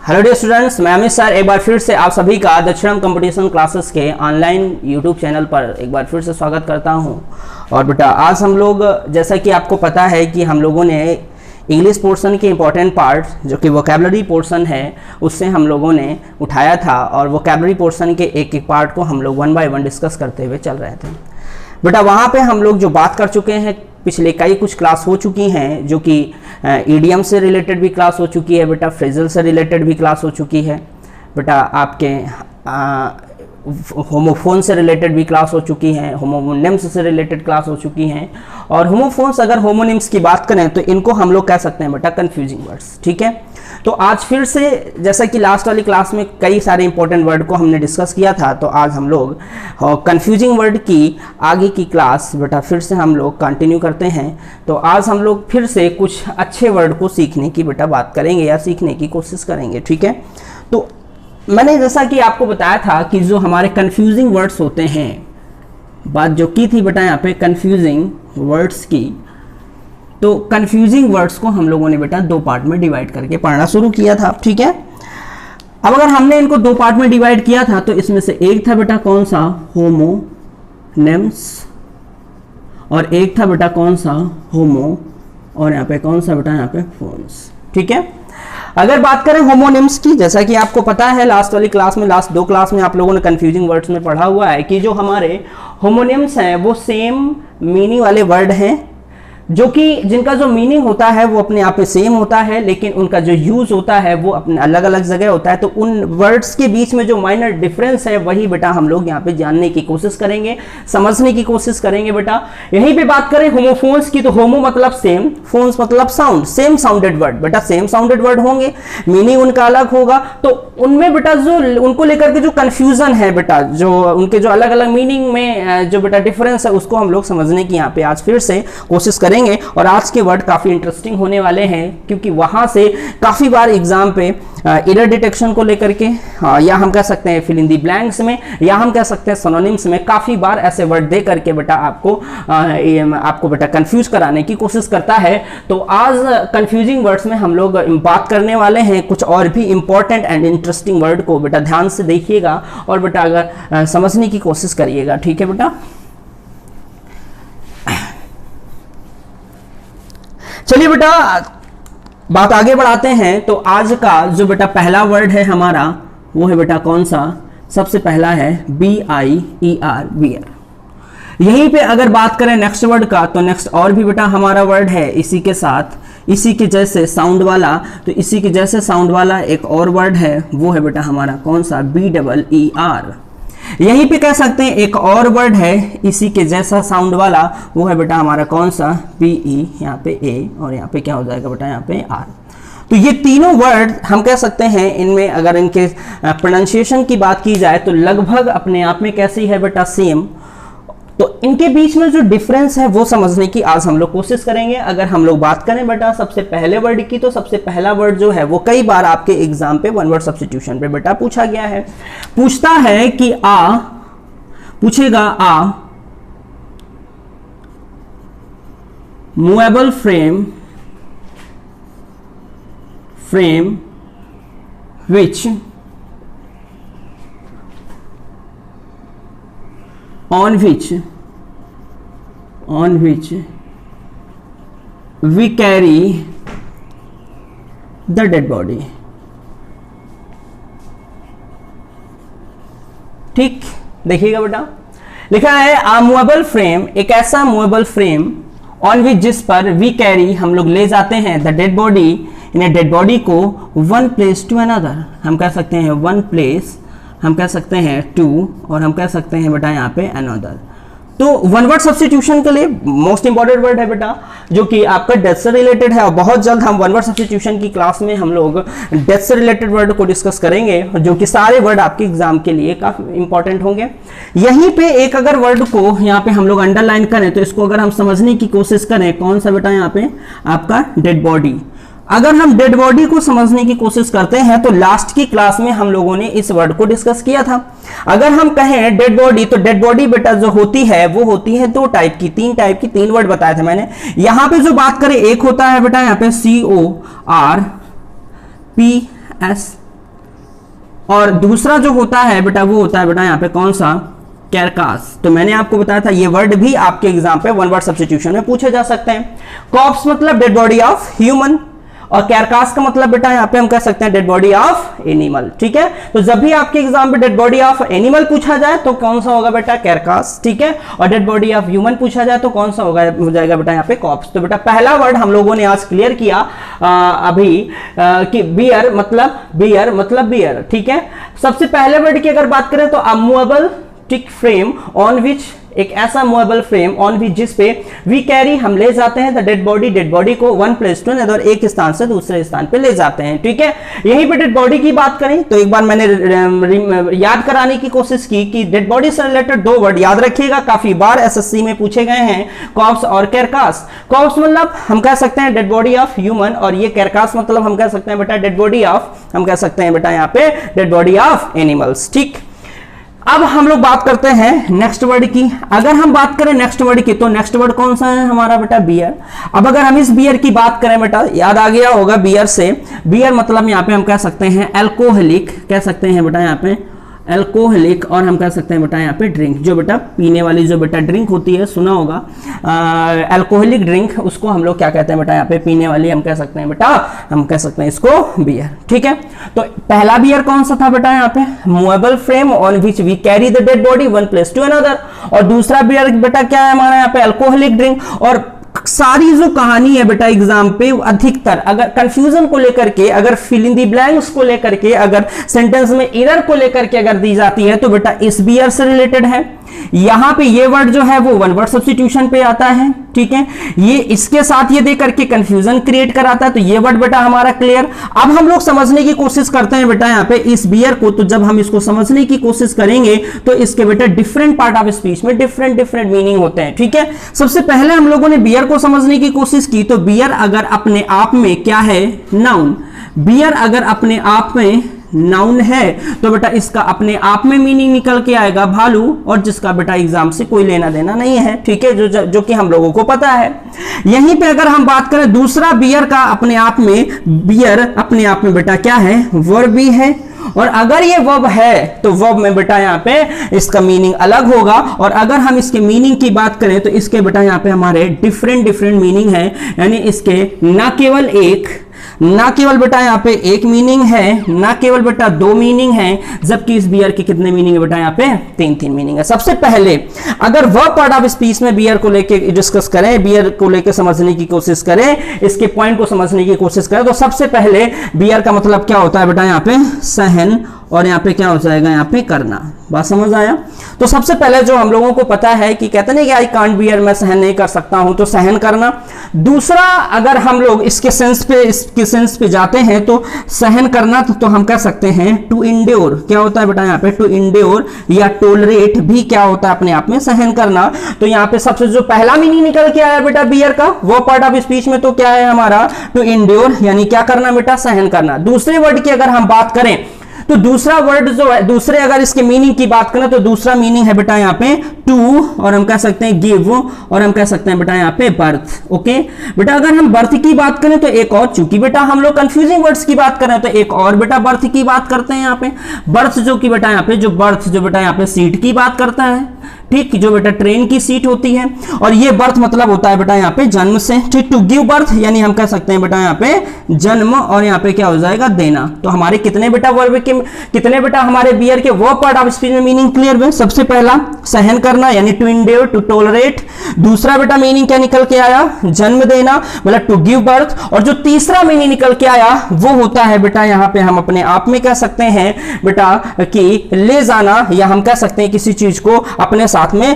Hello dear students, मैं Amit sir एक बार फिर से आप सभी का दक्षिणम कंपटीशन क्लासेस के ऑनलाइन यूट्यूब चैनल पर एक बार फिर से स्वागत करता हूं। और बेटा आज हम लोग, जैसा कि आपको पता है कि हम लोगों ने इंग्लिश पोर्शन के इंपॉर्टेंट पार्ट जो कि वोकैबुलरी पोर्शन है उससे हम लोगों ने उठाया था और वोकैबुलरी पोर्शन के एक एक पार्ट को हम लोग वन बाय वन डिस्कस करते हुए चल रहे थे। बेटा वहाँ पे हम लोग जो बात कर चुके हैं, पिछले कई कुछ क्लास हो चुकी हैं जो कि ईडियम से रिलेटेड भी क्लास हो चुकी है बेटा, फ्रेजल से रिलेटेड भी क्लास हो चुकी है बेटा, आपके होमोफोन से रिलेटेड भी क्लास हो चुकी है, होमोनिम्स से रिलेटेड क्लास हो चुकी हैं। और होमोफोन्स अगर होमोनिम्स की बात करें तो इनको हम लोग कह सकते हैं बेटा कंफ्यूजिंग वर्ड्स। ठीक है, तो आज फिर से जैसा कि लास्ट वाली क्लास में कई सारे इंपॉर्टेंट वर्ड को हमने डिस्कस किया था, तो आज हम लोग कंफ्यूजिंग वर्ड की आगे की क्लास बेटा फिर से हम लोग कंटिन्यू करते हैं। तो आज हम लोग फिर से कुछ अच्छे वर्ड को सीखने की बेटा बात करेंगे या सीखने की कोशिश करेंगे। ठीक है, तो मैंने जैसा कि आपको बताया था कि जो हमारे कंफ्यूजिंग वर्ड्स होते हैं, बात जो की थी बेटा यहाँ पे कंफ्यूजिंग वर्ड्स की, तो कंफ्यूजिंग वर्ड्स को हम लोगों ने बेटा दो पार्ट में डिवाइड करके पढ़ना शुरू किया था। ठीक है, अब अगर हमने इनको दो पार्ट में डिवाइड किया था तो इसमें से एक था बेटा कौन सा, होमोनिम्स, और एक था बेटा कौन सा, होमो, और यहाँ पे कौन सा बेटा, यहाँ पे फोन्स। ठीक है, अगर बात करें होमोनिम्स की, जैसा कि आपको पता है लास्ट वाली क्लास में, लास्ट दो क्लास में आप लोगों ने कंफ्यूजिंग वर्ड्स में पढ़ा हुआ है कि जो हमारे होमोनिम्स हैं वो सेम मीनिंग वाले वर्ड हैं, जो कि जिनका जो मीनिंग होता है वो अपने आप में सेम होता है, लेकिन उनका जो यूज होता है वो अपने अलग अलग जगह होता है। तो उन वर्ड्स के बीच में जो माइनर डिफरेंस है वही बेटा हम लोग यहाँ पे जानने की कोशिश करेंगे, समझने की कोशिश करेंगे बेटा। यहीं पे बात करें होमोफोन्स की, तो होमो मतलब सेम, फोन्स मतलब साउंड, सेम साउंडेड वर्ड बेटा, सेम साउंडेड वर्ड होंगे, मीनिंग उनका अलग होगा। तो उनमें बेटा जो उनको लेकर के जो कंफ्यूजन है बेटा, जो उनके जो अलग अलग मीनिंग में जो बेटा डिफरेंस है उसको हम लोग समझने की यहाँ पे आज फिर से कोशिश करेंगे। और आज के वर्ड काफी इंटरेस्टिंग होने वाले हैं क्योंकि वहां से काफी बार एग्जाम पे एरर डिटेक्शन को लेकर के, या हम कह सकते हैं फिल इन दी ब्लैंक्स में, या हम कह सकते हैं सिनोनिम्स में, काफी बार ऐसे वर्ड दे करके बेटा आपको बेटा कंफ्यूज कराने की कोशिश करता है। तो आज कंफ्यूजिंग वर्ड्स में हम लोग बात करने वाले हैं कुछ और भी इंपॉर्टेंट एंड इंटरेस्टिंग वर्ड को, बेटा ध्यान से देखिएगा और बेटा अगर समझने की कोशिश करिएगा। ठीक है बेटा, चलिए बेटा बात आगे बढ़ाते हैं। तो आज का जो बेटा पहला वर्ड है हमारा वो है बेटा कौन सा, सबसे पहला है BIER, बियर। यहीं पे अगर बात करें नेक्स्ट वर्ड का, तो नेक्स्ट और भी बेटा हमारा वर्ड है इसी के साथ, इसी के जैसे साउंड वाला, तो इसी के जैसे साउंड वाला एक और वर्ड है, वो है बेटा हमारा कौन सा, BEER। यहीं पे कह सकते हैं एक और वर्ड है इसी के जैसा साउंड वाला, वो है बेटा हमारा कौन सा, BE, यहाँ पे A, और यहाँ पे क्या हो जाएगा बेटा, यहाँ पे R। तो ये तीनों वर्ड हम कह सकते हैं, इनमें अगर इनके प्रोनाउंसिएशन की बात की जाए तो लगभग अपने आप में कैसी है बेटा, सेम। तो इनके बीच में जो डिफरेंस है वो समझने की आज हम लोग कोशिश करेंगे। अगर हम लोग बात करें बेटा सबसे पहले वर्ड की, तो सबसे पहला वर्ड जो है वो कई बार आपके एग्जाम पे वन वर्ड सब्स्टिट्यूशन पे बेटा पूछा गया है। पूछता है कि पूछेगा movable frame which on which we carry the dead body। ठीक, देखिएगा बेटा लिखा है a movable frame, एक ऐसा मूवेबल फ्रेम ऑन विच जिस पर वी कैरी हम लोग ले जाते हैं the dead body, in dead body को वन प्लेस टू अनदर, हम कह सकते हैं वन प्लेस, हम कह सकते हैं टू, और हम कह सकते हैं बेटा यहाँ पे अनदर। तो वन वर्ड सब्स्टिट्यूशन के लिए मोस्ट इंपॉर्टेंट वर्ड है बेटा जो कि आपका डेथ से रिलेटेड है, और बहुत जल्द हम वन वर्ड सब्स्टिट्यूशन की क्लास में हम लोग डेथ से रिलेटेड वर्ड को डिस्कस करेंगे, जो कि सारे वर्ड आपके एग्जाम के लिए काफी इंपॉर्टेंट होंगे। यहीं पे एक अगर वर्ड को यहाँ पे हम लोग अंडरलाइन करें, तो इसको अगर हम समझने की कोशिश करें, कौन सा बेटा यहाँ पे आपका डेड बॉडी। अगर हम डेड बॉडी को समझने की कोशिश करते हैं तो लास्ट की क्लास में हम लोगों ने इस वर्ड को डिस्कस किया था। अगर हम कहें डेड बॉडी, तो डेड बॉडी बेटा जो होती है वो होती है दो टाइप की, तीन वर्ड बताए थे मैंने। यहां पे जो बात करें, एक होता है बेटा यहाँ पे CORPS और दूसरा जो होता है बेटा वो होता है बेटा यहाँ पे कौन सा, कैरकास। तो मैंने आपको बताया था ये वर्ड भी आपके एग्जाम पे वन वर्ड सब्स्टिट्यूशन में पूछे जा सकते हैं। कॉप्स मतलब डेड बॉडी ऑफ ह्यूमन, और कैरकास का मतलब बेटा यहाँ पे हम कह सकते हैं डेड बॉडी ऑफ एनिमल। ठीक है, तो जब भी आपके एग्जाम में डेड बॉडी ऑफ एनिमल पूछा जाए तो कौन सा होगा बेटा, कैरकास। ठीक है, और डेड बॉडी ऑफ ह्यूमन पूछा जाए तो कौन सा होगा, हो जाएगा बेटा यहाँ पे कॉप्स। तो बेटा पहला वर्ड हम लोगों ने आज क्लियर किया अभी कि बियर मतलब बियर। ठीक है, सबसे पहले वर्ड की अगर बात करें तो अमूवेबल टिक फ्रेम ऑन विच, एक ऐसा मूवेबल फ्रेम ऑन विच जिस पे वी कैरी, हम ले जाते हैं द डेड बॉडी को वन प्लेस टू अनदर, एक स्थान से दूसरे स्थान पे ले जाते हैं। ठीक है, यहीं पे डेड बॉडी की बात करें तो एक बार मैंने याद कराने की कोशिश की कि डेड बॉडी से रिलेटेड दो वर्ड याद रखिएगा, काफी बार एसएससी में पूछे गए हैं, कॉप्स और कैरकास। कॉप्स मतलब हम कह सकते हैं डेड बॉडी ऑफ ह्यूमन, और ये कैरकास मतलब हम कह सकते हैं बेटा डेड बॉडी ऑफ, हम कह सकते हैं बेटा यहाँ पे डेड बॉडी ऑफ एनिमल्स। ठीक, अब हम लोग बात करते हैं नेक्स्ट वर्ड की। अगर हम बात करें नेक्स्ट वर्ड की तो नेक्स्ट वर्ड कौन सा है हमारा बेटा, बियर। अब अगर हम इस बियर की बात करें बेटा, याद आ गया होगा बियर से, बियर मतलब यहाँ पे हम कह सकते हैं अल्कोहलिक, कह सकते हैं बेटा यहाँ पे अल्कोहलिक, और हम कह सकते हैं बेटा यहाँ पे ड्रिंक, जो बेटा पीने वाली जो बेटा ड्रिंक होती है, सुना होगा अल्कोहलिक ड्रिंक, उसको हम लोग क्या कहते हैं बेटा यहाँ पे पीने वाली, हम कह सकते हैं बेटा, हम कह सकते हैं इसको बियर। ठीक है, तो पहला बियर कौन सा था बेटा यहाँ पे, movable frame on which we carry the dead body one place to another, और दूसरा बियर बेटा क्या है हमारा यहाँ पे, अल्कोहलिक ड्रिंक। और सारी जो कहानी है बेटा एग्जाम पे अधिकतर अगर कंफ्यूजन को लेकर के, अगर फिल इन द ब्लैंक्स को लेकर के, अगर सेंटेंस में एरर को लेकर के अगर दी जाती है तो बेटा इस बियर से रिलेटेड है। यहां पे ये वर्ड जो है वो वन वर्ड सब्स्टिट्यूशन पे आता है। ठीक है, ये इसके साथ ये दे करके कंफ्यूजन क्रिएट कराता है, तो ये वर्ड बेटा हमारा क्लियर। अब हम लोग समझने की कोशिश करते हैं बेटा यहाँ पे इस बियर को, तो जब हम इसको समझने की कोशिश करेंगे तो इसके बेटा डिफरेंट पार्ट ऑफ स्पीच में डिफरेंट मीनिंग होते हैं। ठीक है, सबसे पहले हम लोगों ने बियर को समझने की कोशिश की, तो बियर अगर अपने आप में क्या है, नाउन। बियर अगर अपने आप में नाउन है तो बेटा इसका अपने आप में मीनिंग निकल के आएगा भालू, और जिसका बेटा एग्जाम से कोई लेना देना नहीं है। ठीक है, जो कि हम लोगों को पता है। यहीं पे अगर हम बात करें दूसरा बियर का अपने आप में, बियर अपने आप में बेटा क्या है, वर्ब भी है, और अगर ये वर्ब है तो वर्ब में बेटा यहाँ पे इसका मीनिंग अलग होगा, और अगर हम इसके मीनिंग की बात करें तो इसके बेटा यहाँ पे हमारे डिफरेंट मीनिंग है, यानी इसके ना केवल एक, ना केवल बेटा यहाँ पे एक मीनिंग है, ना केवल बेटा दो मीनिंग है, जबकि इस बियर के कितने मीनिंग है बेटा यहाँ पे, तीन मीनिंग है। सबसे पहले अगर वर्ब पार्ट ऑफ स्पीच में बियर को लेके डिस्कस करें, बियर को लेके समझने की कोशिश करें, इसके पॉइंट को समझने की कोशिश करें, तो सबसे पहले बियर का मतलब क्या होता है बेटा यहाँ पे, सहन, और यहाँ पे क्या हो जाएगा, यहाँ पे करना। बात समझ आया? तो सबसे पहले जो हम लोगों को पता है कि कहते नहीं कि आई कांट बियर, मैं सहन नहीं कर सकता हूं, तो सहन करना। दूसरा अगर हम लोग इसके सेंस पे जाते हैं तो सहन करना तो हम कह सकते हैं टू इंड्योर, क्या होता है बेटा यहाँ पे, टू इंड्योर, या टोलरेट भी क्या होता है अपने आप में सहन करना। तो यहाँ पे सबसे जो पहला मीनिंग निकल के आया बेटा बियर का, वो पार्ट ऑफ स्पीच में तो क्या है हमारा, टू इंड्योर, यानी क्या करना बेटा, सहन करना। दूसरे वर्ड की अगर हम बात करें तो दूसरा वर्ड जो है, दूसरे अगर इसके मीनिंग की बात करें तो दूसरा मीनिंग है बेटा यहाँ पे टू, और हम कह सकते हैं गिव, और हम कह सकते हैं बेटा यहाँ पे बर्थ। ओके बेटा, अगर हम बर्थ की बात करें तो एक और, चूंकि बेटा हम लोग कंफ्यूजिंग वर्ड्स की बात करें तो एक और बेटा बर्थ की बात करते हैं यहाँ पे। बर्थ जो कि बेटा यहाँ पे जो बर्थ जो बेटा यहाँ पे सीट की बात करता है, ठीक, जो बेटा ट्रेन की सीट होती है, और ये बर्थ मतलब होता है बेटा यहाँ पे जन्म से। ठीक, टू गिव बर्थ यानी हम कह सकते हैं बेटा यहाँ पे जन्म, और यहाँ पे क्या हो जाएगा, देना। तो हमारे कितने बेटा वर्ब के, कितने बेटा हमारे बियर के वर्ब पार्ट ऑफ स्पीच में मीनिंग क्लियर हुए। सबसे पहला सहन करना यानी टू इंड्योर, टू टॉलरेट। दूसरा बेटा मीनिंग क्या निकल के आया, जन्म देना, मतलब टू गिव बर्थ। और जो तीसरा मीनिंग निकल के आया वो होता है बेटा यहाँ पे हम अपने आप में कह सकते हैं बेटा कि ले जाना, या हम कह सकते हैं किसी चीज को अपने साथ में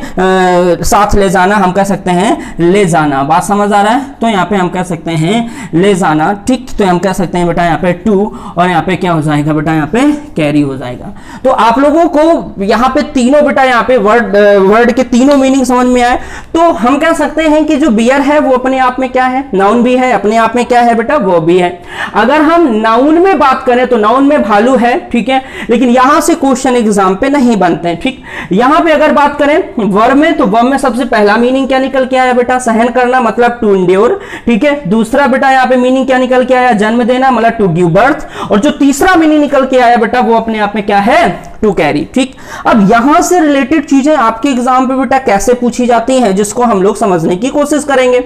साथ ले जाना, हम कह सकते हैं ले जाना। बात समझ आ रहा है? तो यहाँ पे हम कह सकते हैं ले जाना। ठीक, तो हम कह सकते हैं बेटा यहाँ पे टू, और यहाँ पे क्या हो जाएगा बेटा यहाँ पे कैरी हो जाएगा। तो आप लोगों को यहाँ पे तीनों बेटा यहाँ पे वर्ड के तीनों मीनिंग समझ में आए, तो हम कह सकते हैं कि जो बियर है वो अपने आप में क्या है, नाउन भी है, अपने आप में क्या है बेटा, वो भी है। अगर हम नाउन में बात करें तो नाउन में भालू है, ठीक है, लेकिन यहां से क्वेश्चन एग्जाम पे नहीं बनते हैं। ठीक, यहां पे अगर बात करें करें वर्ब में, तो वर्ब में सबसे पहला मीनिंग क्या निकल के आया बेटा, सहन करना मतलब टू इंड्योर, ठीक है। दूसरा बेटा यहाँ पे मीनिंग क्या निकल के आया, जन्म देना मतलब टू गिव बर्थ। और जो तीसरा मीनिंग निकल के आया बेटा वो अपने आप में क्या है, टू कैरी, ठीक। अब यहां से रिलेटेड चीजें आपके एग्जाम पे बेटा कैसे पूछी जाती हैं, जिसको हम लोग समझने की कोशिश करेंगे।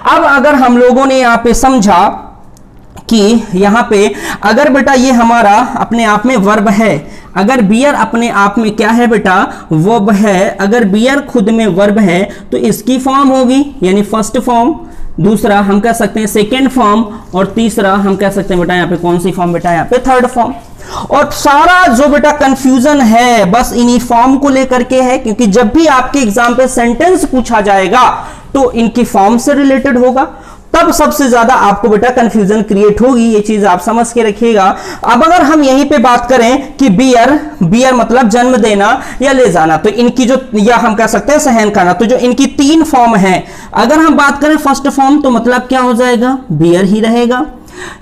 अब अगर हम लोगों ने यहां पे समझा कि यहां पे अगर बेटा ये हमारा अपने आप में वर्ब है, अगर बियर अपने आप में क्या है बेटा, वर्ब है, अगर बियर खुद में वर्ब है तो इसकी फॉर्म होगी यानी फर्स्ट फॉर्म, दूसरा हम कह सकते हैं सेकेंड फॉर्म, और तीसरा हम कह सकते हैं बेटा यहाँ पे कौन सी फॉर्म बेटा, यहाँ पे थर्ड फॉर्म। और सारा जो बेटा कंफ्यूजन है बस इन्हीं फॉर्म को लेकर के है, क्योंकि जब भी आपके एग्जाम पे सेंटेंस पूछा जाएगा तो इनकी फॉर्म से रिलेटेड होगा, तब सबसे ज्यादा आपको बेटा कंफ्यूजन क्रिएट होगी, ये चीज आप समझ के रखिएगा। अब अगर हम यहीं पे बात करें कि बियर मतलब जन्म देना या ले जाना, तो इनकी जो, या हम कह सकते हैं सहन करना, तो जो इनकी तीन फॉर्म है, अगर हम बात करें फर्स्ट फॉर्म तो मतलब क्या हो जाएगा, बियर ही रहेगा।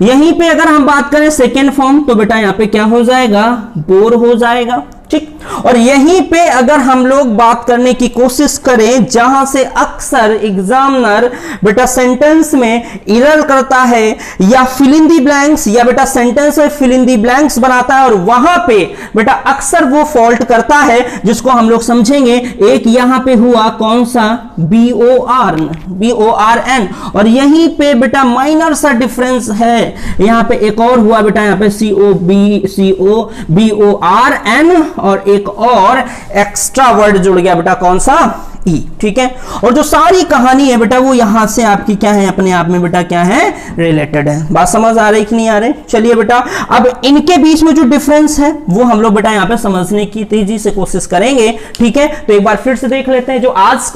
यहीं पे अगर हम बात करें सेकेंड फॉर्म तो बेटा यहाँ पे क्या हो जाएगा, बोर हो जाएगा, ठीक। और यहीं पे अगर हम लोग बात करने की कोशिश करें जहां से अक्सर एग्जामिनर बेटा सेंटेंस में एरर करता है या फिल इन दी ब्लैंक्स, या बेटा सेंटेंस में फिल इन दी ब्लैंक्स बनाता है, और वहां पे बेटा अक्सर वो फॉल्ट करता है जिसको हम लोग समझेंगे। एक यहां पे हुआ कौन सा, BORN, और यहीं पे बेटा माइनर सा डिफरेंस है, यहां पे एक और हुआ बेटा, यहां पे BORN, और एक और एक्स्ट्रा वर्ड जुड़ गया बेटा कौन सा, ई, ठीक है। और जो सारी कहानी है बेटा वो यहां से आपकी क्या है, अपने आप में बेटा क्या है, रिलेटेड है। बात समझ आ रही कि नहीं आ रही? चलिए बेटा अब इनके बीच में जो डिफरेंस है वो हम लोग बेटा यहां पे समझने की तेजी से कोशिश करेंगे, ठीक है। तो एक बार फिर से देख लेते हैं जो आज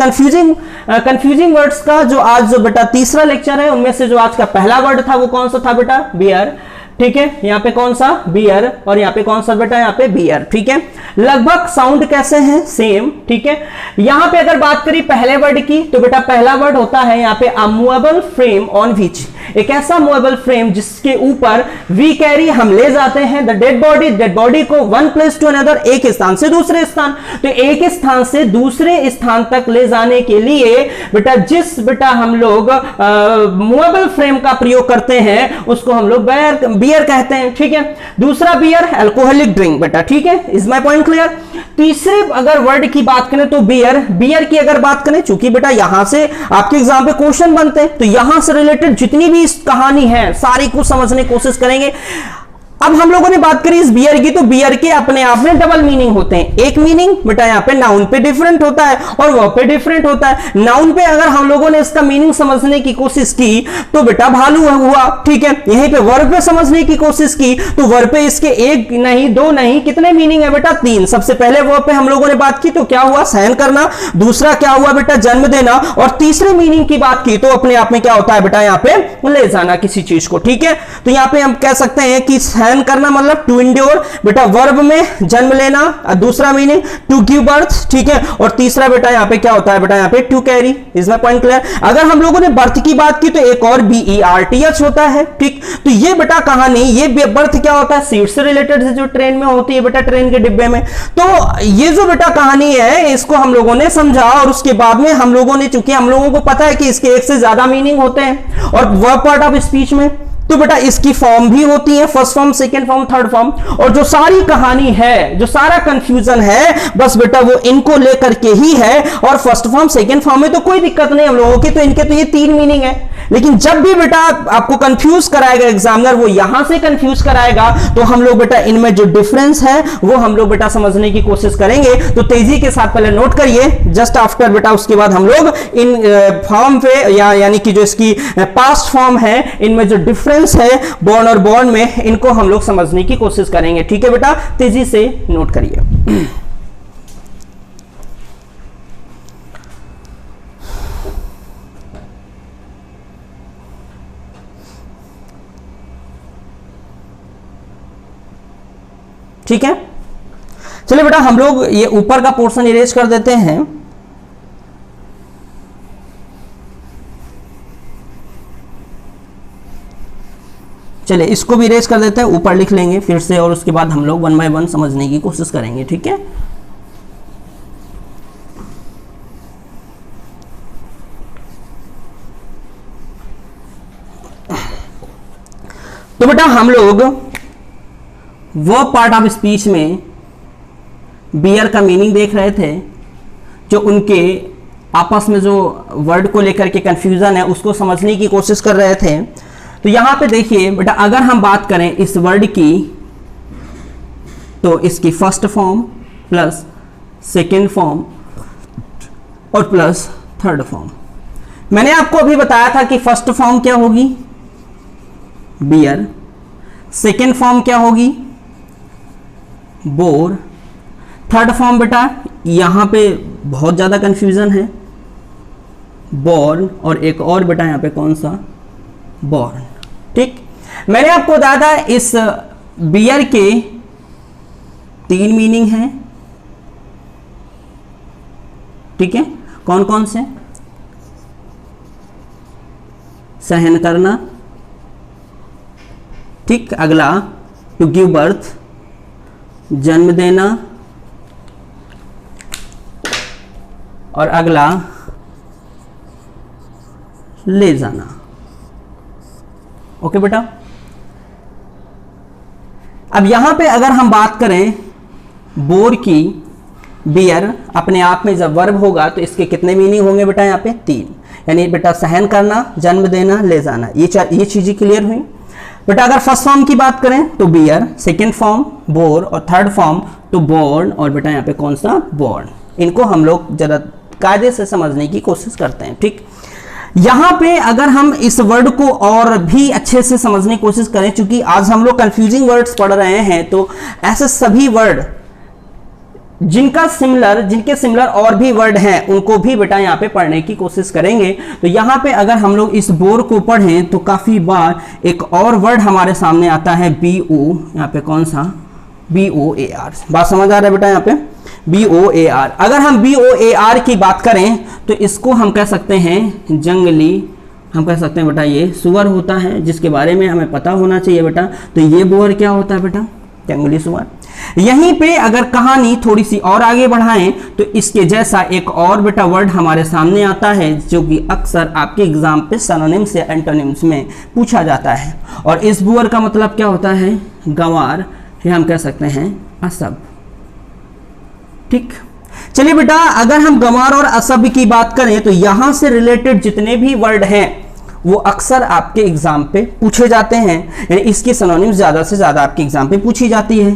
कंफ्यूजिंग वर्ड्स का जो आज जो बेटा तीसरा लेक्चर है, उनमें से जो आज का पहला वर्ड था वो कौन सा था बेटा, बियर, ठीक है। यहाँ पे कौन सा, बियर, और यहाँ पे कौन सा बेटा, यहाँ पे बियर, ठीक है। लगभग साउंड कैसे हैं, सेम, ठीक है। यहाँ पे अगर बात करी पहले वर्ड की तो बेटा पहला वर्ड होता है यहाँ पे a movable frame on which, एक ऐसा मूवेबल फ्रेम जिसके ऊपर वी कैरी, हम ले जाते हैं द डेड बॉडी को वन प्लेस टू अनदर, एक स्थान से दूसरे स्थान। तो एक स्थान से दूसरे स्थान तक ले जाने के लिए बेटा जिस बेटा हम लोग मूवेबल फ्रेम का प्रयोग करते हैं उसको हम लोग बियर कहते हैं, ठीक है। दूसरा बियर अल्कोहलिक ड्रिंक बेटा, ठीक है। Is my point clear? तीसरे अगर वर्ड की बात करें तो बियर की अगर बात करें, चूंकि बेटा यहां से आपके एग्जाम पे क्वेश्चन बनते हैं तो यहां से रिलेटेड जितनी भी इस कहानी है सारी को समझने की कोशिश करेंगे। अब हम लोगों ने बात करी इस बियर की, तो बियर के अपने आप में डबल मीनिंग होते हैं। एक मीनिंग बेटा यहाँ पे नाउन पे डिफरेंट होता है और वर्ब पे डिफरेंट होता है। नाउन पे अगर हम लोगों ने इसका मीनिंग समझने की कोशिश की तो बेटा भालू हुआ, ठीक है। यहीं पे वर्ब पे समझने की कोशिश की तो वर्ब पे इसके एक नहीं, दो नहीं, कितने मीनिंग है बेटा, तीन। सबसे पहले वर्ब पे हम लोगों ने बात की तो क्या हुआ, सहन करना। दूसरा क्या हुआ बेटा, जन्म देना। और तीसरे मीनिंग की बात की तो अपने आप में क्या होता है बेटा, यहाँ पे ले जाना किसी चीज को, ठीक है। तो यहाँ पे हम कह सकते हैं कि करना मतलब टू इंड्योर, बेटा वर्ब में जन्म लेना, दूसरा मीनिंग टू गिव बर्थ, ठीक है। और तीसरा बेटा यहाँ पे क्या होता है बेटा, यहाँ पे to carry. Is my point clear? अगर हम लोगों ने बर्थ की बात की तो एक और BERTH होता है, ठीक। तो ये बेटा कहानी, ये बर्थ क्या होता है, सीट से रिलेटेड जो ट्रेन में होती है बेटा, ट्रेन के डिब्बे में। तो ये जो बेटा कहानी है इसको हम लोगों ने समझा और उसके बाद में हम लोगों ने, चूंकि हम लोगों को पता है कि इसके एक से ज्यादा मीनिंग होते हैं और वर्ब पार्ट ऑफ स्पीच में, तो बेटा इसकी फॉर्म भी होती है, first form, second form, third form. और जो सारी कहानी है, जो सारा कंफ्यूजन है, बस बेटा वो इनको लेकर के ही है। और फर्स्ट फॉर्म, सेकेंड फॉर्म में तो कोई दिक्कत नहीं हम लोगों की, तो इनके तो ये तीन मीनिंग है। लेकिन जब भी बेटा आपको कंफ्यूज कराएगा एग्जामिनर, वो यहां से कंफ्यूज कराएगा, तो हम लोग बेटा इनमें जो डिफरेंस है वो हम लोग बेटा समझने की कोशिश करेंगे। तो तेजी के साथ पहले नोट करिए, जस्ट आफ्टर बेटा उसके बाद हम लोग इन फॉर्म पे यानी कि जो इसकी पास्ट फॉर्म है इनमें जो डिफरेंस है बॉर्न और बॉर्न में, इनको हम लोग समझने की कोशिश करेंगे, ठीक है बेटा। तेजी से नोट करिए। ठीक है, चलिए बेटा हम लोग ये ऊपर का पोर्शन इरेज कर देते हैं। चलिए इसको भी इरेज कर देते हैं, ऊपर लिख लेंगे फिर से, और उसके बाद हम लोग वन बाय वन समझने की कोशिश करेंगे, ठीक है। बेटा हम लोग वो पार्ट ऑफ स्पीच में बियर का मीनिंग देख रहे थे, जो उनके आपस में जो वर्ड को लेकर के कंफ्यूजन है उसको समझने की कोशिश कर रहे थे। तो यहां पे देखिए बेटा, अगर हम बात करें इस वर्ड की तो इसकी first form plus second form और प्लस थर्ड फॉर्म। मैंने आपको अभी बताया था कि फर्स्ट फॉर्म क्या होगी, बियर, सेकेंड फॉर्म क्या होगी, बोर, थर्ड फॉर्म बेटा यहां पे बहुत ज्यादा कंफ्यूजन है, बॉर्न, और एक और बेटा यहां पे कौन सा, बॉर्न। ठीक, मैंने आपको बताया था इस बियर के 3 मीनिंग हैं। ठीक है, कौन कौन से, सहन करना, ठीक, अगला टू गिव बर्थ, जन्म देना, और अगला ले जाना। ओके बेटा, अब यहां पे अगर हम बात करें बोर की, बियर अपने आप में जब वर्ब होगा तो इसके कितने मीनिंग होंगे बेटा, यहाँ पे 3, यानी बेटा सहन करना, जन्म देना, ले जाना, ये चीजें क्लियर हुई बेटा। अगर फर्स्ट फॉर्म की बात करें तो बियर, सेकेंड फॉर्म बोर और थर्ड फॉर्म तो बोर्न, और बेटा यहाँ पे कौन सा, बॉर्न। इनको हम लोग जरा कायदे से समझने की कोशिश करते हैं। ठीक, यहां पे अगर हम इस वर्ड को और भी अच्छे से समझने की कोशिश करें, क्योंकि आज हम लोग कंफ्यूजिंग वर्ड्स पढ़ रहे हैं, तो ऐसे सभी वर्ड जिनके सिमिलर और भी वर्ड हैं उनको भी बेटा यहाँ पे पढ़ने की कोशिश करेंगे। तो यहाँ पे अगर हम लोग इस बोर को पढ़ें तो काफी बार एक और वर्ड हमारे सामने आता है, BO, यहाँ पे कौन सा, BOAR। बात समझ आ रहा है बेटा, यहाँ पे BOAR। अगर हम BOAR की बात करें तो इसको हम कह सकते हैं जंगली, हम कह सकते हैं बेटा ये सुअर होता है, जिसके बारे में हमें पता होना चाहिए बेटा। तो ये बोर क्या होता है बेटा, जंगली सुअर। यहीं पे अगर कहानी थोड़ी सी और आगे बढ़ाएं तो इसके जैसा एक और बेटा वर्ड हमारे सामने आता है, जो कि अक्सर आपके एग्जाम पे सिनोनिम्स या एंटोनिम्स में पूछा जाता है, और इस बुअर का मतलब क्या होता है, गंवार, या हम कह सकते हैं असभ। ठीक, चलिए बेटा, अगर हम गंवार और असभ की बात करें तो यहां से रिलेटेड जितने भी वर्ड हैं वो अक्सर आपके एग्जाम पे पूछे जाते हैं, यानी इसकी सिनोनिम्स ज्यादा से ज्यादा आपके एग्जाम पे पूछी जाती है।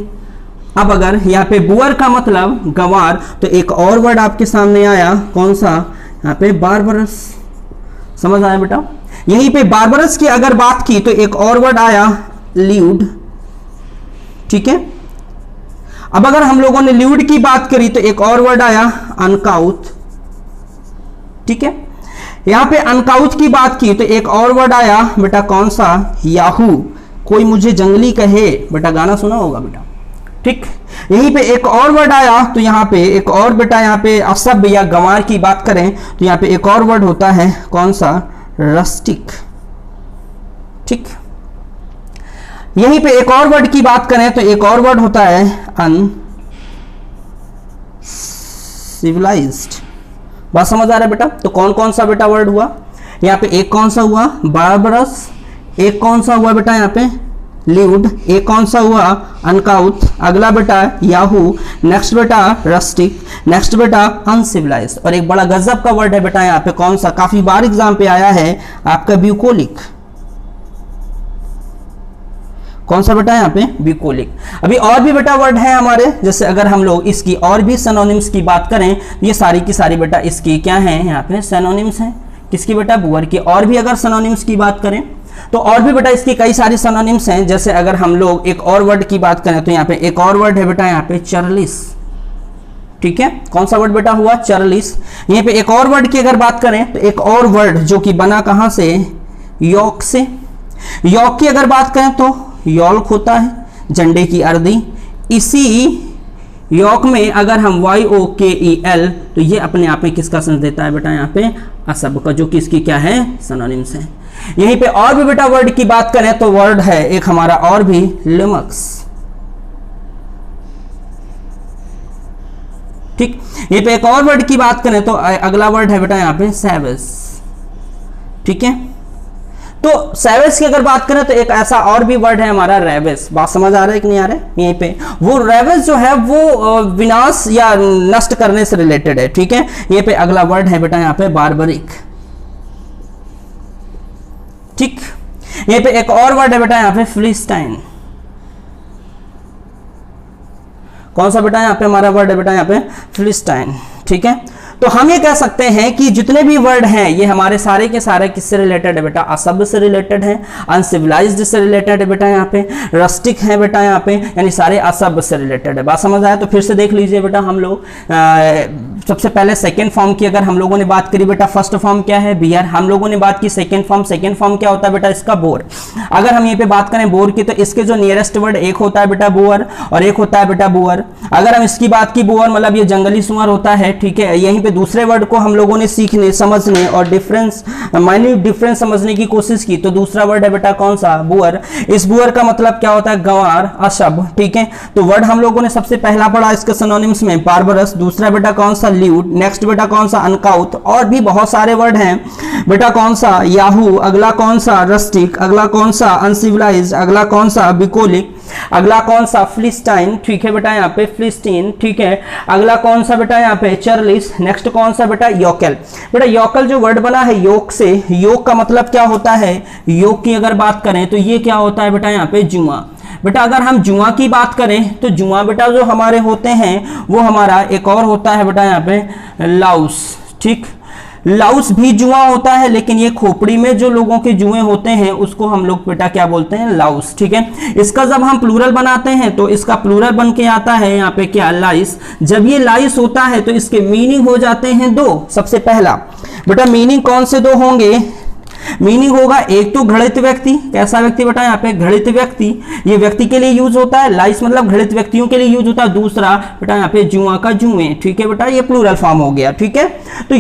अब अगर यहाँ पे बुअर का मतलब गंवार, तो एक और वर्ड आपके सामने आया, कौन सा, यहाँ पे बारबरस। समझ आया बेटा, यहीं पे बारबरस की अगर बात की तो एक और वर्ड आया, ल्यूड। ठीक है, अब अगर हम लोगों ने ल्यूड की बात करी तो एक और वर्ड आया, अनकाउथ। ठीक है, यहां पे अनकाउथ की बात की तो एक और वर्ड आया बेटा, कौन सा, याहू। कोई मुझे जंगली कहे, बेटा गाना सुना होगा बेटा। ठीक, यहीं पे एक और वर्ड आया, तो यहाँ पे एक और बेटा, यहाँ पे असभ या गंवार की बात करें तो यहाँ पे एक और वर्ड होता है, कौन सा, रस्टिक। ठीक, यहीं पे एक और वर्ड की बात करें तो एक और वर्ड होता है अनसिविलाइज्ड। बात समझ आ रहा है बेटा। तो कौन कौन सा बेटा वर्ड हुआ यहाँ पे, एक कौन सा हुआ, बारबरस, एक कौन सा हुआ बेटा यहाँ पे, ल्यूड, एक कौन सा हुआ, अनकाउथ, अगला बेटा याहू, नेक्स्ट बेटा रस्टिक, नेक्स्ट बेटा अनसिविलाइज्ड, और एक बड़ा गजब का वर्ड है बेटा यहाँ पे, कौन सा, काफी बार एग्जाम पे आया है आपका, ब्यूकोलिक। कौन सा बेटा यहाँ पे, ब्यूकोलिक। अभी और भी बेटा वर्ड है हमारे, जैसे अगर हम लोग इसकी और भी सिनोनिम्स की बात करें, ये सारी की सारी बेटा इसकी क्या है, यहाँ पे सिनोनिम्स हैं। किसकी बेटा, बुअर की। और भी अगर सिनोनिम्स की बात करें तो और भी बेटा इसकी कई सारी सिनोनिम्स हैं। जैसे अगर हम लोग एक और वर्ड की बात करें तो यहाँ पे एक और वर्ड है बेटा, यहाँ पे चरलिस। ठीक है, कौन सा वर्ड बेटा हुआ, चरलिस। यहाँ पे एक और वर्ड की अगर बात करें तो एक और वर्ड जो कि बना कहां से, यॉक से। यॉक की अगर बात करें तो यॉल्क होता है, झंडे की अर्दी। इसी यॉक में अगर हम YOKEL तो ये अपने आप में किसका सेंस देता है बेटा, यहाँ पे असभ का, जो कि इसकी क्या है, सिनोनिम्स है। यहीं पे और भी बेटा वर्ड की बात करें तो वर्ड है एक हमारा और भी, लिमक्स। ठीक, यहीं पे एक और वर्ड की बात करें तो अगला वर्ड है बेटा यहाँ पे, सैवस। ठीक है, तो सैवेज की अगर बात करें तो एक ऐसा और भी वर्ड है हमारा रेवेज। बात समझ आ रहा है कि नहीं आ रहा है? यहीं पे वो रेवेज जो है वो विनाश या नष्ट करने से रिलेटेड है, ठीक है। ये पे अगला वर्ड है बेटा यहाँ पे बारबरिक, ठीक। ये पे एक और वर्ड है बेटा यहाँ पे फिलिस्टाइन। कौन सा बेटा यहाँ पे हमारा वर्ड है बेटा यहाँ पे फिलिस्टाइन, ठीक है। तो हम ये कह सकते हैं कि जितने भी वर्ड हैं ये हमारे सारे के सारे किससे रिलेटेड है बेटा? असभ्य से रिलेटेड है, अनसिविलाइज्ड से रिलेटेड है बेटा यहाँ पे, रस्टिक है बेटा यहाँ पे, यानी सारे असभ्य से रिलेटेड है। बात समझ आया? तो फिर से देख लीजिए बेटा हम लोग सबसे पहले सेकेंड फॉर्म की अगर हम लोगों ने बात करी बेटा, फर्स्ट फॉर्म क्या है? बियर। हम लोगों ने बात की सेकेंड फॉर्म क्या होता है बेटा? इसका बोर। अगर हम ये पे बात करें बोर की तो इसके जो नियरेस्ट वर्ड एक होता है बेटा बोअर और एक होता है बेटा बुअर। अगर हम इसकी बात की बुअर मतलब ये जंगली सुअर होता है, ठीक है। यहीं पे दूसरे वर्ड को हम लोगों ने सीखने समझने और डिफरेंस माइन्यूट डिफरेंस समझने की कोशिश की तो दूसरा वर्ड है बेटा कौन सा? बुअर। इस बुअर का मतलब क्या होता है? गंवार, अशुभ, ठीक है। तो वर्ड हम लोगों ने सबसे पहला पढ़ा इसके सिनोनिम्स में बारबरस, दूसरा बेटा कौन सा? ल्यूड, नेक्स्ट बेटा कौन सा? अनकाउथ। और भी बहुत सारे वर्ड हैं बेटा, कौन सा? याहू, अगला कौन सा? रस्टिक, अगला कौन सा? अनसिविलाइज्ड, अगला कौन सा? बिकोलिक, अगला कौन सा? फिलिस्टाइन, ठीक है बेटा यहाँ पे फिलिस्टीन, ठीक है। अगला कौन सा बेटा यहाँ पे? चर्लिस। नेक्स्ट कौन सा बेटा? योकेल। बेटा योकेल जो वर्ड बना है योग से, योग का मतलब क्या होता है? योग की अगर बात करें तो ये क्या होता है बेटा यहाँ पे? जुआ। बेटा अगर हम जुआ की बात करें तो जुआ बेटा जो हमारे होते हैं वो हमारा एक और होता है बेटा यहाँ पे लाउस, ठीक। लाउस भी जुआ होता है लेकिन ये खोपड़ी में जो लोगों के जुए होते हैं उसको हम लोग बेटा क्या बोलते हैं? लाउस, ठीक है। इसका जब हम प्लूरल बनाते हैं तो इसका प्लूरल बन के आता है यहाँ पे क्या? लाइस। जब ये लाइस होता है तो इसके मीनिंग हो जाते हैं दो। सबसे पहला बेटा मीनिंग कौन से दो होंगे? मीनिंग होगा एक तो घृणित व्यक्ति, कैसा व्यक्ति बेटा यहाँ पे? घृणित व्यक्ति, ये व्यक्ति के लिए यूज होता है, लाइस मतलब घृणित व्यक्तियों के लिए यूज होता है। दूसरा बेटा यहाँ पे जुआ का जुए, ठीक है बेटा, ये प्लूरल फॉर्म हो गया, ठीक है। तो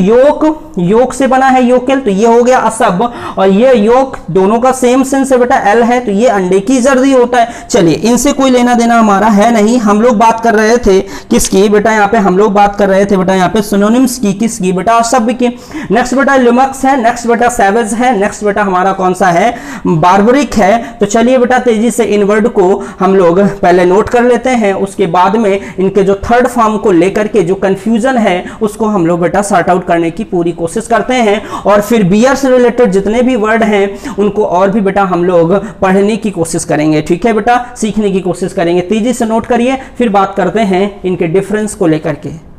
योग से बना है योकेल, तो ये हो गया असभ्य, और ये योग दोनों का सेम सेंस है बेटा एल है, तो ये अंडे की जर्दी होता है। चलिए इनसे कोई लेना देना हमारा है नहीं, हम लोग बात कर रहे थे किसकी बेटा? यहाँ पे हम लोग बात कर रहे थे बेटा यहाँ पे सिनोनिम्स की, किसकी बेटा? असभ्य की। नेक्स्ट बेटा लिमक्स है, नेक्स्ट बेटा सैवेज है, नेक्स्ट बेटा हमारा कौन सा है? बार्बरिक है। तो चलिए बेटा तेजी से इन वर्ड को हम लोग पहले नोट कर लेते हैं, उसके बाद में इनके जो थर्ड फॉर्म को लेकर के जो कंफ्यूजन है उसको हम लोग बेटा सॉर्ट आउट करने की पूरी कोशिश करते हैं, और फिर बियर से रिलेटेड जितने भी वर्ड हैं उनको और भी बेटा हम लोग पढ़ने की कोशिश करेंगे, ठीक है बेटा, सीखने की कोशिश करेंगे। तेजी से नोट करिए, फिर बात करते हैं इनके डिफरेंस को लेकर के।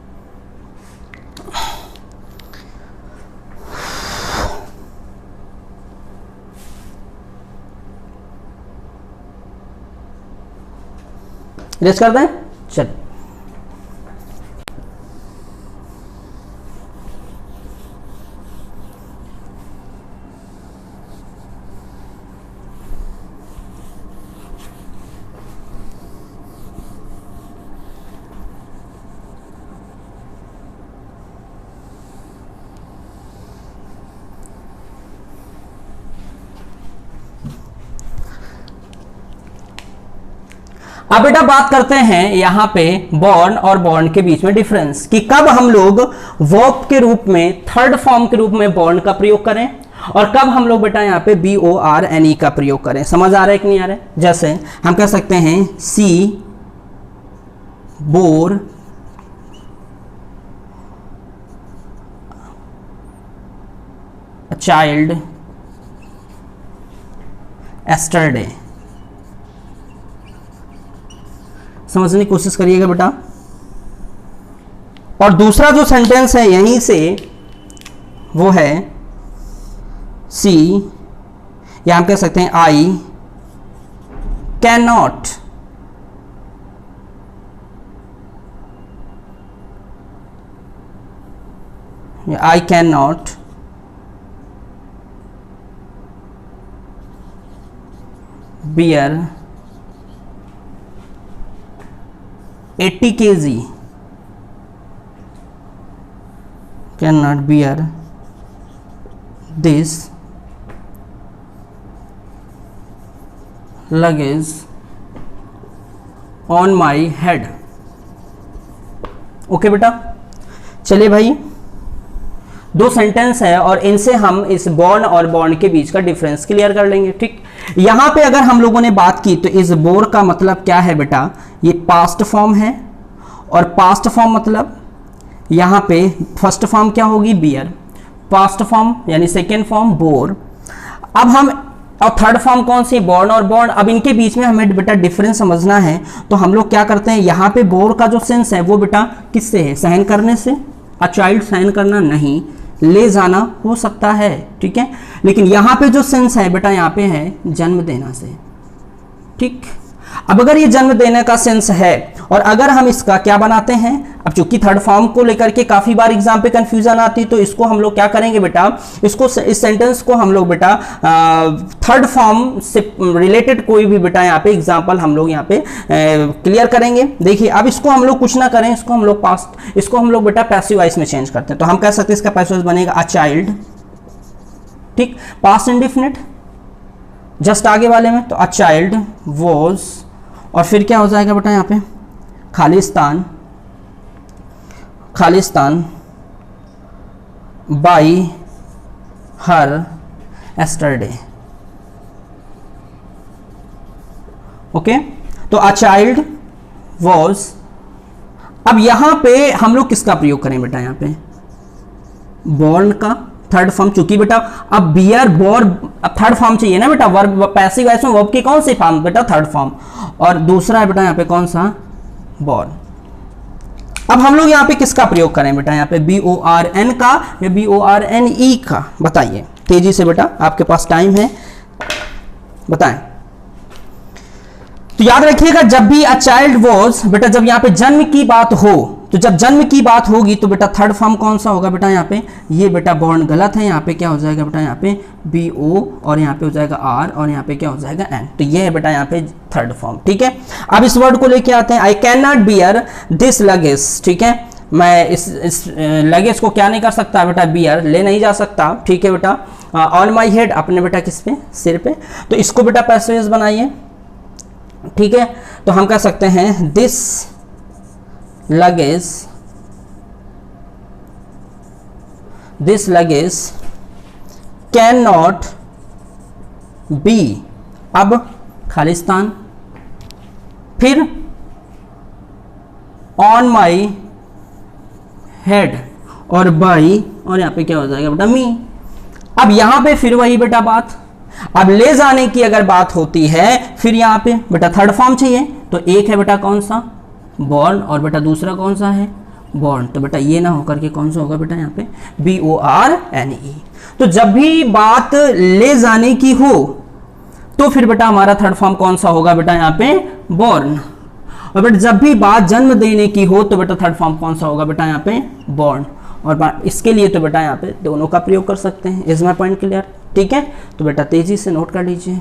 रेस कर दें, चल। अब बेटा बात करते हैं यहां पे बॉर्न और बॉर्न के बीच में डिफरेंस, कि कब हम लोग वर्ब के रूप में थर्ड फॉर्म के रूप में बॉर्न का प्रयोग करें और कब हम लोग बेटा यहाँ पे BORNE का प्रयोग करें। समझ आ रहा है कि नहीं आ रहा है? जैसे हम कह सकते हैं सी बोर चाइल्ड एस्टरडे। समझने की कोशिश करिएगा बेटा। और दूसरा जो सेंटेंस है यहीं से वो है सी, या हम कह सकते हैं I can not I cannot bear 80 kg, cannot bear this luggage on my head। Okay बेटा, चलिए भाई दो सेंटेंस है और इनसे हम इस बॉर्न और बॉर्न के बीच का डिफरेंस क्लियर कर लेंगे। ठीक, यहां पे अगर हम लोगों ने बात की तो इस बोर का मतलब क्या है बेटा, ये पास्ट फॉर्म है, और पास्ट फॉर्म मतलब यहां पे फर्स्ट फॉर्म क्या होगी, बियर, पास्ट फॉर्म यानी सेकेंड फॉर्म बोर। अब हम और थर्ड फॉर्म कौन सी, बॉर्न और बॉर्न। अब इनके बीच में हमें बेटा डिफरेंस समझना है, तो हम लोग क्या करते हैं, यहाँ पे बोर का जो सेंस है वो बेटा किससे है, सहन करने से। अ चाइल्ड सहन करना नहीं, ले जाना हो सकता है, ठीक है। लेकिन यहाँ पे जो सेंस है बेटा, यहाँ पे है जन्म देना से। ठीक, अब अगर ये जन्म देने का सेंस है और अगर हम इसका क्या बनाते हैं, अब चूंकि थर्ड फॉर्म को लेकर के काफी बार एग्जाम पे कंफ्यूजन आती, तो इसको हम लोग क्या करेंगे बेटा, इसको इस सेंटेंस को हम लोग बेटा थर्ड फॉर्म से रिलेटेड कोई भी बेटा यहाँ पे एग्जांपल हम लोग यहाँ पे क्लियर करेंगे। देखिए अब इसको हम लोग कुछ ना करें, इसको हम लोग पास्ट, इसको हम लोग बेटा पैसिव वॉइस में चेंज करते हैं। तो हम कह सकते हैं इसका पैसिव वॉइस बनेगा अ चाइल्ड, ठीक, पास्ट इंडेफिनिट जस्ट आगे वाले में, तो अ चाइल्ड वॉज, और फिर क्या हो जाएगा बेटा यहाँ पे Khalistan, Khalistan by her yesterday. Okay, तो अ चाइल्ड वॉज। अब यहां पे हम लोग किसका प्रयोग करें बेटा, यहां पे बॉर्न का थर्ड फॉर्म, चूंकि बेटा अब बियर बोर, अब थर्ड फॉर्म चाहिए ना बेटा, वर्ब पैसिव वॉइस में वर्ब की कौन सी फॉर्म बेटा, थर्ड फॉर्म, और दूसरा है बेटा यहाँ पे कौन सा, बॉर्न। अब हम लोग यहाँ पे किसका प्रयोग करें बेटा, यहाँ पे BORN का या BORNE का, बताइए तेजी से बेटा, आपके पास टाइम है, बताएं। तो याद रखिएगा जब भी अ चाइल्ड वॉज बेटा, जब यहाँ पे जन्म की बात हो, तो जब जन्म की बात होगी तो बेटा थर्ड फॉर्म कौन सा होगा बेटा, यहाँ पे ये बेटा बॉर्न गलत है, यहाँ पे क्या हो जाएगा बेटा, यहाँ पे BO और यहाँ पे हो जाएगा R और यहाँ पे क्या हो जाएगा N। तो ये है बेटा यहाँ पे थर्ड फॉर्म, ठीक है। अब इस वर्ड को लेके आते हैं, I can not bear this luggage, ठीक है, मैं इस लगेज को क्या नहीं कर सकता बेटा, बियर, ले नहीं जा सकता, ठीक है बेटा। ऑन माई हेड, अपने बेटा किस पे, सिर पे, तो इसको बेटा पैसिव वॉइस बनाइए, ठीक है। तो हम कह सकते हैं this luggage, this luggage cannot be, अब खालिस्तान, फिर on my head और by, और यहाँ पे क्या हो जाएगा बेटा me। अब यहाँ पे फिर वही बेटा बात, अब ले जाने की अगर बात होती है, फिर यहाँ पे बेटा थर्ड फॉर्म चाहिए, तो एक है बेटा कौन सा, बॉर्न, और बेटा दूसरा कौन सा है, बॉर्न। तो बेटा ये ना होकर के कौन सा होगा बेटा, यहाँ पे BORNE। तो जब भी बात ले जाने की हो तो फिर बेटा हमारा थर्ड फॉर्म कौन सा होगा बेटा, यहाँ पे बॉर्न। और बेटा जब भी बात जन्म देने की हो तो बेटा थर्ड फॉर्म कौन सा होगा बेटा, यहाँ पे बॉर्न। और इसके लिए तो बेटा यहाँ पे दोनों का प्रयोग कर सकते हैं। इज माय पॉइंट क्लियर, ठीक है। तो बेटा तेजी से नोट कर लीजिए।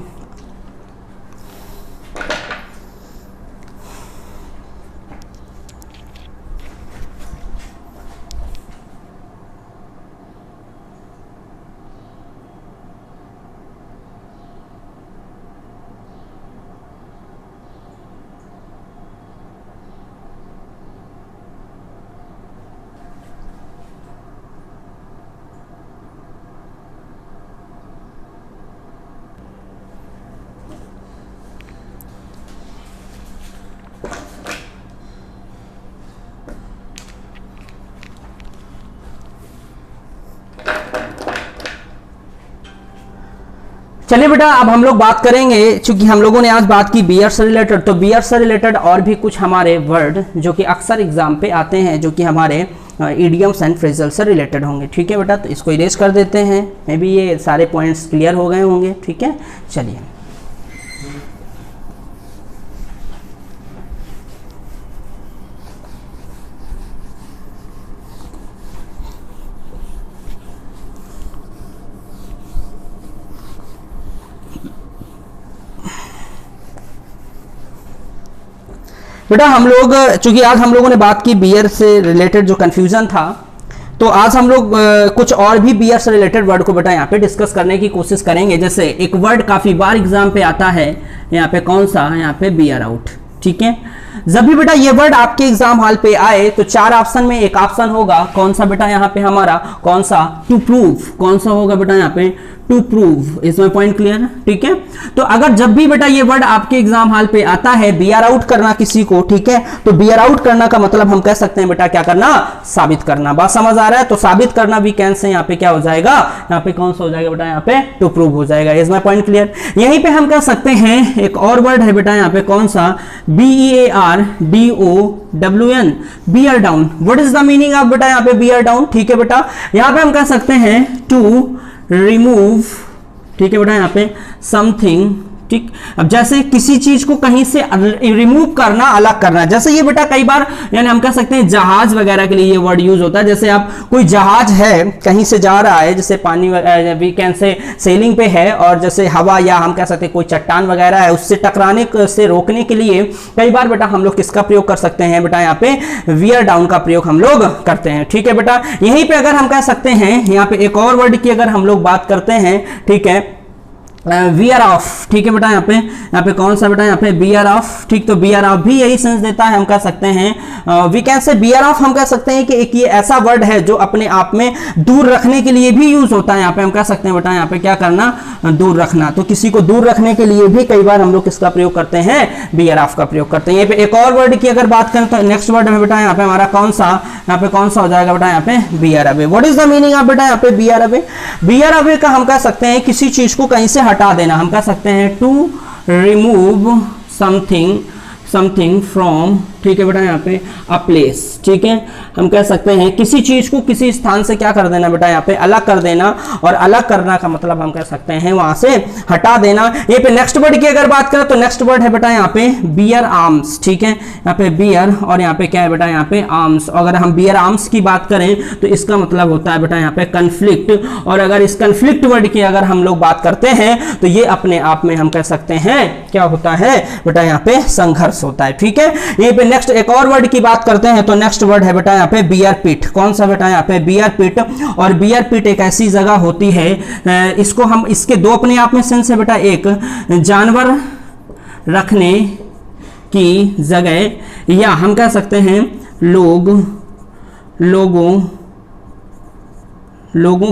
चलिए बेटा अब हम लोग बात करेंगे, चूंकि हम लोगों ने आज बात की बियर से रिलेटेड, तो बियर से रिलेटेड और भी कुछ हमारे वर्ड जो कि अक्सर एग्जाम पे आते हैं, जो कि हमारे इडियम्स एंड फ्रेजल से रिलेटेड होंगे, ठीक है बेटा। तो इसको इरेज कर देते हैं, मे बी ये सारे पॉइंट्स क्लियर हो गए होंगे, ठीक है। चलिए बेटा हम लोग, चूंकि आज हम लोगों ने बात की बियर से रिलेटेड जो कंफ्यूजन था, तो आज हम लोग कुछ और भी बियर से रिलेटेड वर्ड को बेटा यहाँ पे डिस्कस करने की कोशिश करेंगे। जैसे एक वर्ड काफ़ी बार एग्जाम पे आता है, यहाँ पे कौन सा, यहाँ पे बियर आउट, ठीक है। जब भी बेटा ये वर्ड आपके एग्जाम हॉल पे आए तो 4 ऑप्शन में एक ऑप्शन होगा कौन सा बेटा यहाँ पे हमारा, कौन सा, टू प्रूव, कौन सा होगा बेटा यहाँ पे, टू प्रूव। इसमें पॉइंट क्लियर है, ठीक है। तो अगर जब भी बेटा ये वर्ड आपके एग्जाम हॉल पे आता है, बियर आउट करना किसी को, ठीक है, तो बियर आउट करना का मतलब हम कह सकते हैं बेटा क्या करना, साबित करना। बात समझ आ रहा है? तो साबित करना भी कैन से यहाँ पे क्या हो जाएगा, यहाँ पे कौन सा हो जाएगा बेटा, यहाँ पे टू प्रूव हो जाएगा। Is my point clear? यहीं पे हम कह सकते हैं एक और वर्ड है बेटा यहाँ पे, कौन सा, BEARDOWN, beer down. What is the meaning of बेटा यहाँ पे बियर डाउन, ठीक है बेटा। यहाँ पे हम कह सकते हैं टू रिमूव, ठीक है बेटा यहाँ पे समथिंग, ठीक। अब जैसे किसी चीज को कहीं से रिमूव करना, अलग करना, जैसे ये बेटा कई बार यानी हम कह सकते हैं जहाज वगैरह के लिए ये वर्ड यूज होता है। जैसे आप कोई जहाज है कहीं से जा रहा है, जैसे पानी वीकेंड से सेलिंग पे है, और जैसे हवा या हम कह सकते हैं कोई चट्टान वगैरह है, उससे टकराने से रोकने के लिए कई बार बेटा हम लोग किसका प्रयोग कर सकते हैं बेटा, यहाँ पे वियर डाउन का प्रयोग हम लोग करते हैं, ठीक है बेटा। यहीं पे अगर हम कह सकते हैं यहाँ पे एक और वर्ड की अगर हम लोग बात करते हैं, ठीक है, बियर ऑफ, ठीक है बेटा, यहाँ पे कौन सा बेटा, यहाँ पे बियर ऑफ, ठीक। तो बियर ऑफ भी यही सेंस देता है, हम कह सकते हैं we can say bear off, हम कह सकते हैं कि एक ये ऐसा वर्ड है जो अपने आप में दूर रखने के लिए भी यूज होता है। यहाँ पे हम कह सकते हैं बेटा यहाँ पे क्या करना, दूर रखना। तो किसी को दूर रखने के लिए भी कई बार हम लोग किसका प्रयोग करते हैं, बियर ऑफ का प्रयोग करते हैं। यहाँ पे एक और वर्ड की अगर बात करें तो नेक्स्ट वर्ड है बेटा यहाँ पे हमारा कौन सा, यहाँ पे कौन सा हो जाएगा बेटा, यहाँ पे bear away. What is the meaning of बेटा यहाँ पे बियर अवे? बियर अवे का हम कह सकते हैं किसी चीज को कहीं से हटा देना, हम कह सकते हैं टू रिमूव समथिंग फ्रॉम, ठीक है बेटा यहाँ पे अ प्लेस, ठीक है। हम कह सकते हैं किसी चीज को किसी स्थान से क्या कर देना बेटा, यहाँ पे अलग कर देना, और अलग करना का मतलब हम कह सकते हैं वहां से हटा देना। ये पे नेक्स्ट वर्ड की अगर बात करें तो नेक्स्ट वर्ड है बेटा यहाँ पे बियर आर्म्स, ठीक है। यहाँ पे बियर और यहाँ पे क्या है बेटा, यहाँ पे आर्म्स। अगर हम बियर आर्म्स की बात करें तो इसका मतलब होता है बेटा यहाँ पे कन्फ्लिक्ट। और अगर इस कन्फ्लिक्ट वर्ड की अगर हम लोग बात करते हैं तो ये अपने आप में हम कह सकते हैं क्या होता है बेटा, यहाँ पे संघर्ष होता है, ठीक है। यहीं पे नेक्स्ट एक और वर्ड की बात करते हैं तो नेक्स्ट वर्ड है बेटा यहाँ पे बियर पिट। कौन सा बेटा, यहाँ पे बियर पिट। और बियर पिट एक ऐसी जगह होती है, इसको हम, इसके दो अपने आप में सेंस है बेटा, एक जानवर रखने की जगह, या हम कह सकते हैं लोगों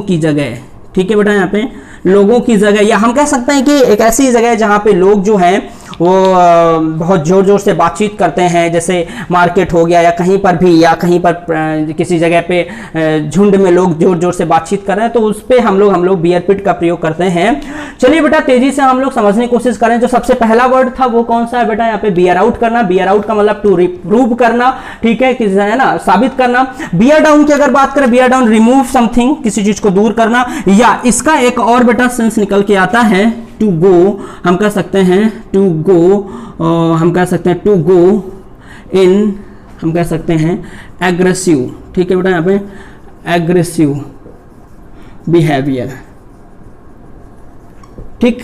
की जगह, ठीक है बेटा, यहाँ पे लोगों की जगह, या हम कह सकते हैं कि एक ऐसी जगह जहाँ पे लोग जो हैं वो बहुत जोर जोर से बातचीत करते हैं, जैसे मार्केट हो गया या कहीं पर भी, या कहीं पर किसी जगह पे झुंड में लोग जोर जोर से बातचीत कर रहे हैं, तो उस पर हम लोग बियर पिट का प्रयोग करते हैं। चलिए बेटा तेजी से हम लोग समझने की कोशिश करें। जो सबसे पहला वर्ड था वो कौन सा है बेटा, यहाँ पे बियर आउट करना। बियर आउट का मतलब टू प्रूव करना, ठीक है, किसी है ना, साबित करना। बियर डाउन की अगर बात करें, बियर डाउन रिमूव समथिंग, किसी चीज को दूर करना। या इसका एक और बेटा सेंस निकल के आता है टू गो, हम कह सकते हैं टू गो, हम कह सकते हैं टू गो इन, हम कह सकते हैं एग्रेसिव, ठीक है बेटा, यहाँ पे एग्रेसिव बिहेवियर, ठीक।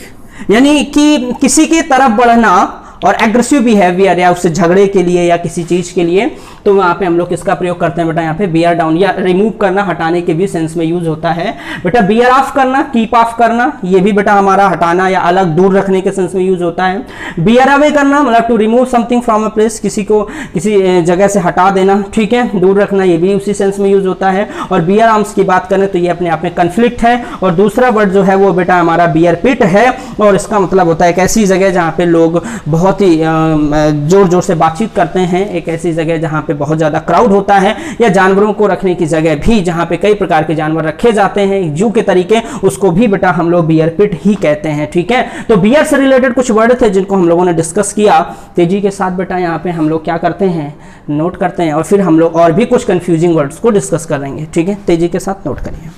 यानी कि किसी की तरफ बढ़ना और एग्रेसिव बिहेवियर, या उससे झगड़े के लिए या किसी चीज के लिए, तो वहां पे हम लोग किसका प्रयोग करते हैं बेटा, यहाँ पे बियर डाउन। या रिमूव करना, हटाने के भी सेंस में यूज होता है बेटा। बियर ऑफ करना, कीप ऑफ करना, ये भी बेटा हमारा हटाना या अलग दूर रखने के सेंस में यूज होता है। बियर अवे करना मतलब to remove something from a place, किसी को किसी जगह से हटा देना, ठीक है, दूर रखना, ये भी उसी सेंस में यूज होता है। और बियर आर्म्स की बात करें तो ये अपने आप में कन्फ्लिक्ट है। और दूसरा वर्ड जो है वो बेटा हमारा बियर पिट है, और इसका मतलब होता है एक ऐसी जगह जहाँ पे लोग बहुत ही जोर जोर से बातचीत करते हैं, एक ऐसी जगह जहाँ पे बहुत ज्यादा क्राउड होता है, या जानवरों को रखने की जगह भी जहाँ पे कई प्रकार के जानवर रखे जाते हैं जू के तरीके, उसको भी बेटा हम लोग बियर पिट ही कहते हैं, ठीक है। तो बियर से रिलेटेड कुछ वर्ड थे जिनको हम लोगों ने डिस्कस किया। तेजी के साथ बेटा यहाँ पे हम लोग क्या करते हैं, नोट करते हैं, और फिर हम लोग और भी कुछ कंफ्यूजिंग वर्ड्स को डिस्कस करेंगे, ठीक है। तेजी के साथ नोट करिए।